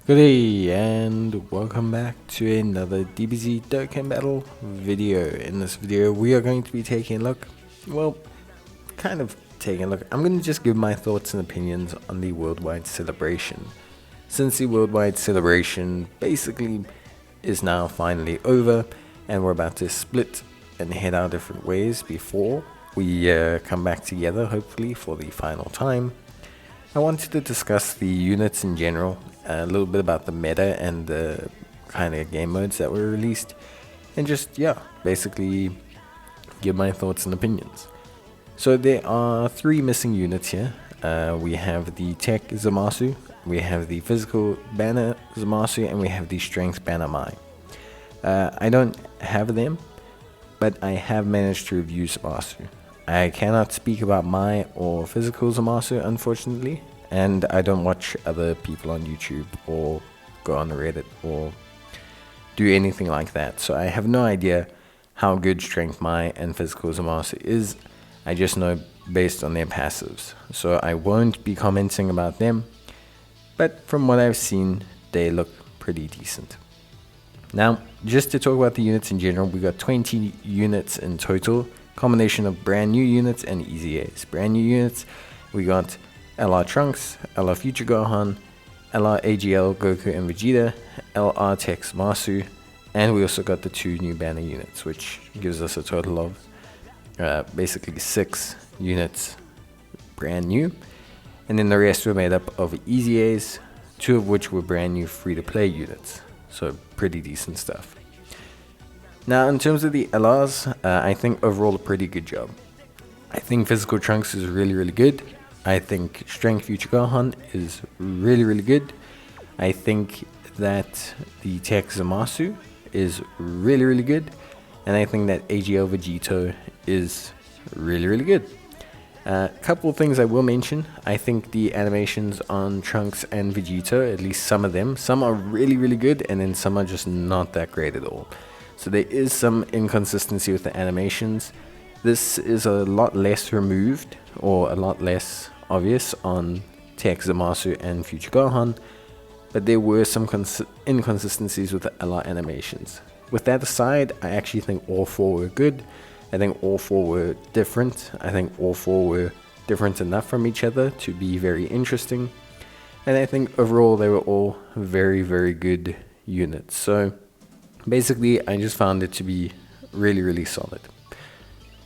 Good day and welcome back to another Dbz Dokkan battle video. In this video we are going to be taking a look, I'm going to just give my thoughts and opinions on the worldwide celebration. Since the worldwide celebration basically is now finally over and we're about to split and head our different ways before we come back together hopefully for the final time, I wanted to discuss the units in general, a little bit about the meta and the kind of game modes that were released, and just, basically give my thoughts and opinions. So there are three missing units here. We have the Tech Zamasu, we have the Physical Banner Zamasu, and we have the Strength Banner Mai. I don't have them, but I have managed to review Zamasu. I cannot speak about Mai or Physical Zamasu, unfortunately, and I don't watch other people on YouTube or go on Reddit or do anything like that. So I have no idea how good Strength Mai and Physical Zamasu is. I just know based on their passives. So I won't be commenting about them, but from what I've seen, they look pretty decent. Now, just to talk about the units in general, we got 20 units in total. Combination of brand new units and EZAs. Brand new units, we got LR Trunks, LR Future Gohan, LR AGL Goku and Vegeta, LR Tech Zamasu, and we also got the two new banner units, which gives us a total of basically 6 units brand new. And then the rest were made up of EZAs, 2 of which were brand new free-to-play units. So pretty decent stuff. Now, in terms of the LRs, I think overall a pretty good job. I think Physical Trunks is really good. I think Strength Future Gohan is really good. I think that the Tech Zamasu is really good. And I think that AGL Vegito is really good. A couple of things I will mention. I think the animations on Trunks and Vegito, at least some of them, some are really good, and then some are just not that great at all. So there is some inconsistency with the animations. This is a lot less removed or a lot less obvious on Tech Zamasu and Future Gohan, but there were some inconsistencies with the LR animations. With that aside, I actually think all 4 were good. I think all 4 were different. I think all 4 were different enough from each other to be very interesting. And I think overall they were all very good units. So basically, I just found it to be really solid.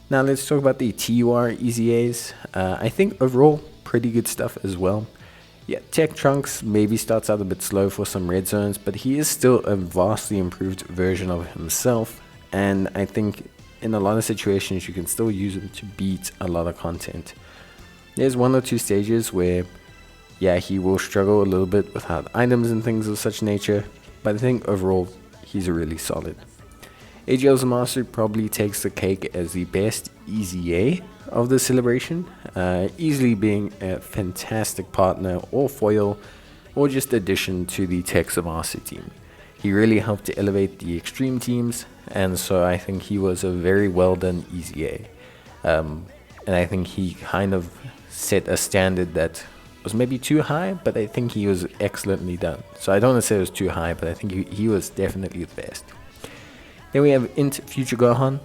Now let's talk about the TUR EZAs. I think overall pretty good stuff as well. Yeah, Tech Trunks maybe starts out a bit slow for some red zones, but he is still a vastly improved version of himself. And I think in a lot of situations you can still use him to beat a lot of content. There's 1 or 2 stages where, he will struggle a little bit without items and things of such nature, but I think overall he's really solid. AGL Zamasu probably takes the cake as the best EZA of the celebration, easily being a fantastic partner or foil or just addition to the Tech Zamasu team. He really helped to elevate the extreme teams, and so I think he was a very well done EZA. And I think he kind of set a standard that was maybe too high, but I think he was excellently done. So I don't want to say it was too high, but I think he was definitely the best. Then we have Int Future Gohan.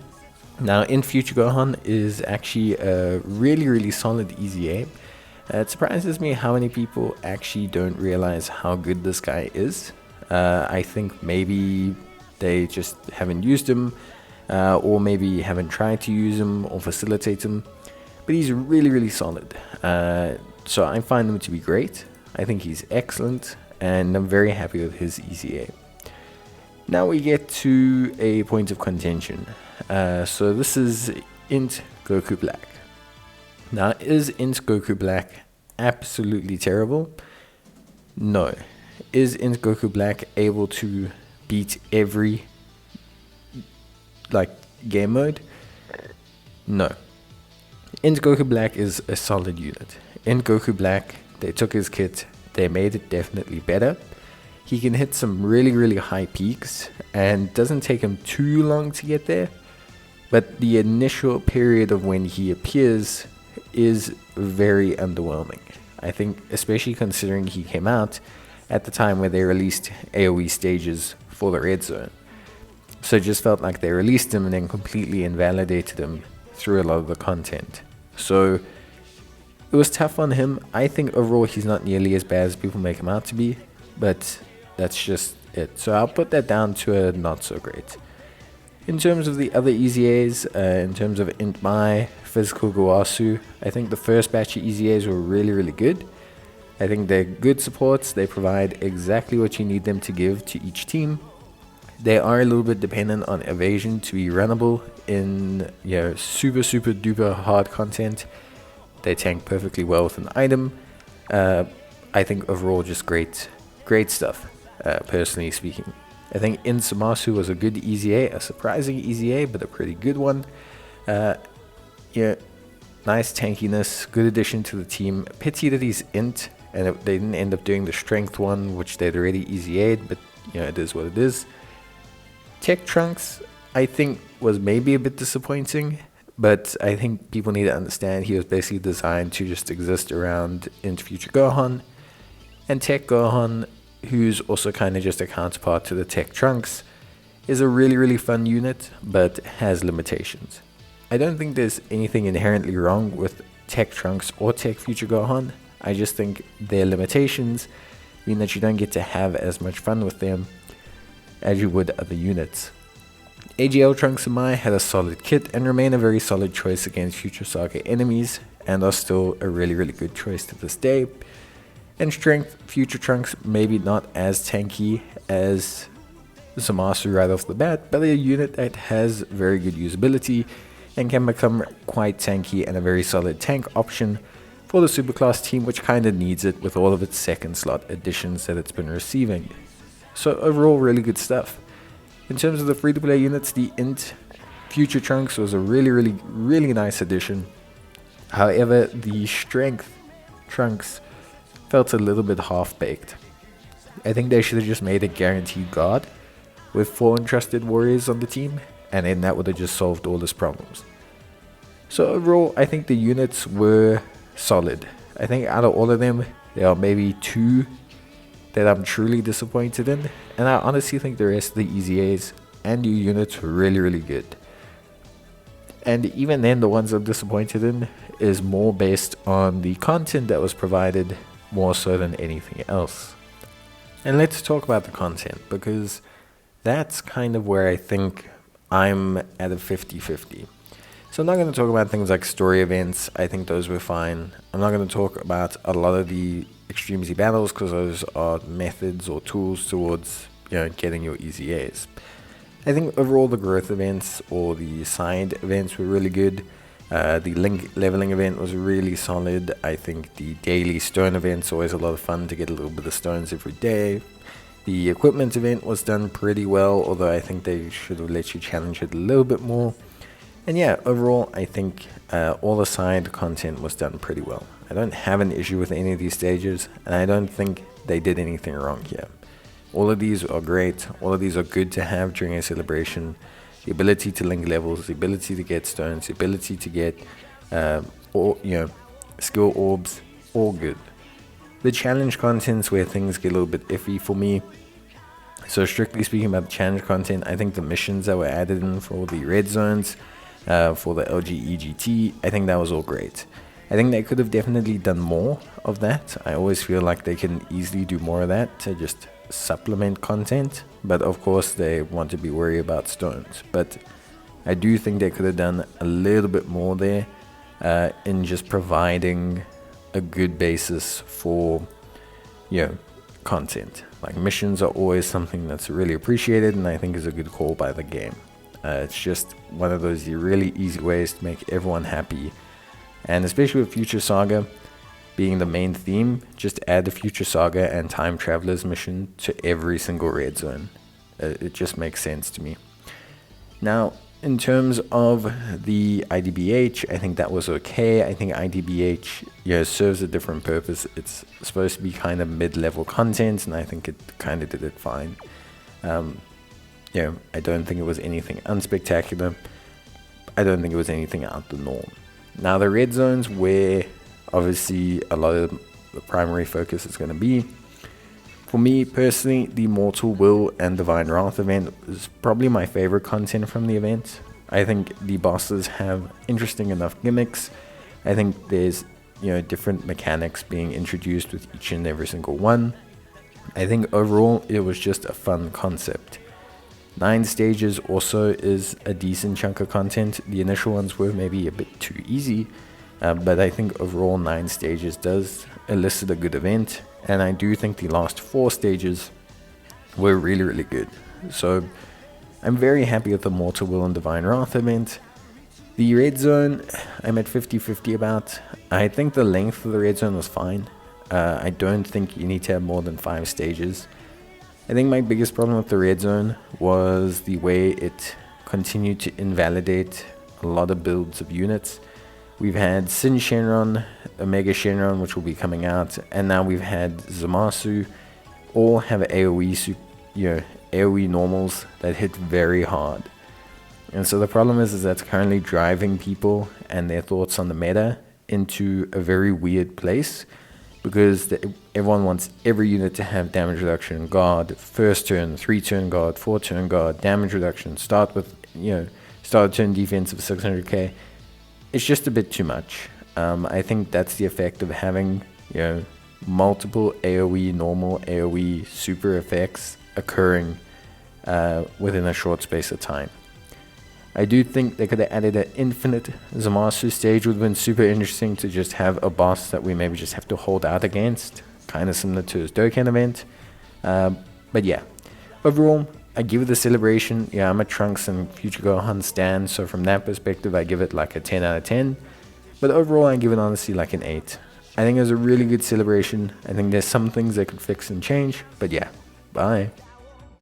Now, Int Future Gohan is actually a really solid EZA. It surprises me how many people actually don't realize how good this guy is. I think maybe they just haven't used him, or maybe haven't tried to use him or facilitate him. But he's really solid. So I find him to be great. I think he's excellent, and I'm very happy with his EZA. Now we get to a point of contention. So this is Int Goku Black. Now, is Int Goku Black absolutely terrible? No. Is Int Goku Black able to beat every game mode? No. Int Goku Black is a solid unit. Int Goku Black, they took his kit, they made it definitely better. He can hit some really high peaks, and doesn't take him too long to get there, but the initial period of when he appears is very underwhelming. I think, especially considering he came out at the time where they released AoE stages for the red zone. So it just felt like they released him and then completely invalidated him through a lot of the content. So it was tough on him. I think overall he's not nearly as bad as people make him out to be, but that's just it. So I'll put that down to a not so great. In terms of the other EZAs, in terms of Int My, Physical Goasu, I think the first batch of EZAs were really, really good. I think they're good supports. They provide exactly what you need them to give to each team. They are a little bit dependent on evasion to be runnable in super, super duper hard content. They tank perfectly well with an item. I think overall just great stuff, personally speaking. I think Insamasu was a good EZA, a surprising EZA, but a pretty good one. Nice tankiness, good addition to the team. Pity that he's int, and they didn't end up doing the strength one, which they'd already EZA'd, but it is what it is. Tech Trunks, I think, was maybe a bit disappointing, but I think people need to understand he was basically designed to just exist around Int Future Gohan. And Tech Gohan, who's also kind of just a counterpart to the Tech Trunks, is a really, really fun unit, but has limitations. I don't think there's anything inherently wrong with Tech Trunks or Tech Future Gohan. I just think their limitations mean that you don't get to have as much fun with them as you would other units. AGL Trunks and Mai had a solid kit and remain a very solid choice against Future Saga enemies, and are still a really, really good choice to this day. And Strength, Future Trunks, maybe not as tanky as Zamasu right off the bat, but a unit that has very good usability and can become quite tanky and a very solid tank option for the superclass team, which kind of needs it with all of its second slot additions that it's been receiving. So overall, really good stuff. In terms of the free-to-play units, the Int Future Trunks was a really, really, really nice addition. However, the Strength Trunks felt a little bit half-baked. I think they should have just made a guaranteed guard with 4 entrusted warriors on the team, and then that would have just solved all his problems. So overall, I think the units were solid. I think out of all of them, there are maybe 2 that I'm truly disappointed in, and I honestly think the rest of the EZAs and new units were really, really good. And even then, the ones I'm disappointed in is more based on the content that was provided more so than anything else. And let's talk about the content, because that's kind of where I think I'm at a 50-50. So I'm not going to talk about things like story events. I think those were fine. I'm not going to talk about a lot of the Extreme Z battles, because those are methods or tools towards getting your EZAs. I think overall the growth events or the side events were really good. The link leveling event was really solid. I think the daily stone event's always a lot of fun to get a little bit of stones every day. The equipment event was done pretty well, although I think they should have let you challenge it a little bit more. And yeah, overall, I think all the side content was done pretty well. I don't have an issue with any of these stages, and I don't think they did anything wrong here. All of these are great. All of these are good to have during a celebration. The ability to link levels, the ability to get stones, the ability to get skill orbs, all good. The challenge content's where things get a little bit iffy for me. So strictly speaking about the challenge content, I think the missions that were added in for the red zones, for the LGEGT, I think that was all great. I think they could have definitely done more of that. I always feel like they can easily do more of that to just supplement content, but of course they want to be worried about stones. But I do think they could have done a little bit more there in just providing a good basis for content. Like missions are always something that's really appreciated, and I think is a good call by the game. It's just one of those really easy ways to make everyone happy, and especially with Future Saga being the main theme, just add the Future Saga and Time Travelers mission to every single red zone. It just makes sense to me. Now, in terms of the IDBH, I think that was okay. I think IDBH serves a different purpose. It's supposed to be kind of mid-level content, and I think it kind of did it fine. I don't think it was anything unspectacular. I don't think it was anything out the norm. Now, the red zones, where obviously a lot of the primary focus is going to be, For me personally, the Mortal Will and Divine Wrath event is probably my favorite content from the event. I think the bosses have interesting enough gimmicks. I think there's different mechanics being introduced with each and every single one. I think overall it was just a fun concept. 9 stages also is a decent chunk of content. The initial ones were maybe a bit too easy, but I think overall 9 stages does elicit a good event, and I do think the last 4 stages were really, really good. So I'm very happy with the Mortal Will and Divine Wrath event. The red zone, I'm at 50-50 about. I think the length of the red zone was fine. I don't think you need to have more than 5 stages. I think my biggest problem with the red zone was the way it continued to invalidate a lot of builds of units. We've had Sin Shenron, Omega Shenron, which will be coming out, and now we've had Zamasu. All have AoE, AoE normals that hit very hard. And so the problem is that's currently driving people and their thoughts on the meta into a very weird place, because everyone wants every unit to have damage reduction, guard, first turn, 3-turn guard, 4-turn guard, damage reduction, start with, start turn defense of 600k. It's just a bit too much. I think that's the effect of having, multiple AoE normal, AoE super effects occurring within a short space of time. I do think they could have added an infinite Zamasu stage. Would have been super interesting to just have a boss that we maybe just have to hold out against, kind of similar to his Dokkan event. But yeah, overall, I give it a celebration. Yeah, I'm a Trunks and Future Gohan stan, so from that perspective, I give it like a 10 out of 10. But overall, I give it honestly like an 8. I think it was a really good celebration. I think there's some things they could fix and change, but yeah, bye.